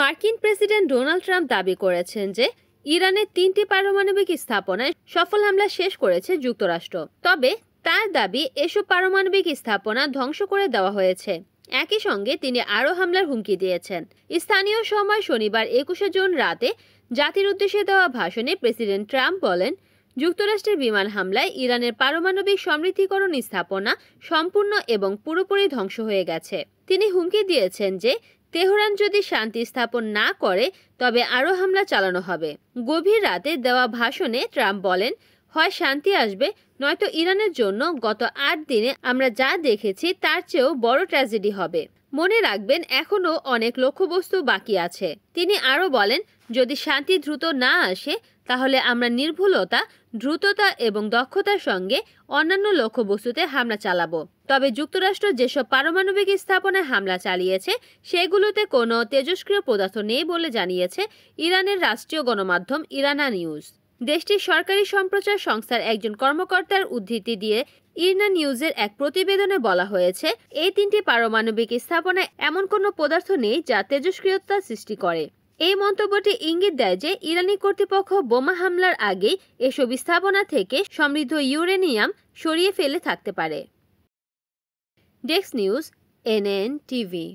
মার্কিন president Donald Trump দাবি করেছেন যে ইরানের 3টি পারমাণবিক স্থাপনায় সফল হামলা শেষ করেছে যুক্তরাষ্ট্র। তবে তার দাবি এসব পারমাণবিক স্থাপনা ধ্বংস করে দেওয়া হয়েছে। একই সঙ্গে তিনি আরও হামলার হুমকি দিয়েছেন। স্থানীয় সময় শনিবার 21শে জুন রাতে জাতির উদ্দেশ্যে দেওয়া ভাষণে প্রেসিডেন্ট ট্রাম্প বলেন, যুক্তরাষ্ট্রের বিমান হামলায় ইরানের পারমাণবিক সমৃদ্ধিকরণ স্থাপনা সম্পূর্ণ এবং পুরোপুরি ধ্বংস হয়ে গেছে। তিনি হুমকি দিয়েছেন যে তেহরান যদি শান্তি স্থাপন না করে তবে আরও হামলা চালানো হবে। গভীর রাতে দেওয়া ভাষণে ট্রাম্প বলেন, হয় শান্তি আসবে নয়তো ইরানের জন্য গত 8 দিনে আমরা যা দেখেছি তার চেয়েও বড় ট্র্যাজেডি হবে। মনে রাখবেন, এখনও অনেক লক্ষ্যবস্তু বাকি আছে। তিনি আরও বলেন, যদি শান্তি দ্রুত না আসে তাহলে আমরা নির্ভুলতা, দ্রুততা এবং দক্ষতার সঙ্গে অন্যান্য লক্ষ্যবস্তুতে হামলা চালাবো। তবে যুক্তরাষ্ট্র যেসব পারমাণবিক স্থাপনায় হামলা চালিয়েছে সেগুলোতে কোনো তেজস্ক্রিয় পদার্থ নেই বলে জানিয়েছে ইরানের রাষ্ট্রীয় গণমাধ্যম ইরানা নিউজ। দেশটির সরকারি সম্প্রচার সংস্থার একজন কর্মকর্তার উদ্ধৃতি দিয়ে ইরনা নিউজের এক প্রতিবেদনে বলা হয়েছে, এই 3টি পারমাণবিক স্থাপনায় এমন কোনো পদার্থ নেই যা তেজস্ক্রিয়তা সৃষ্টি করে। এই মন্তব্যটি ইঙ্গিত দেয় যে ইরানি কর্তৃপক্ষ বোমা হামলার আগেই এসব স্থাপনা থেকে সমৃদ্ধ ইউরেনিয়াম সরিয়ে ফেলে থাকতে পারে। Desk news, NN TV.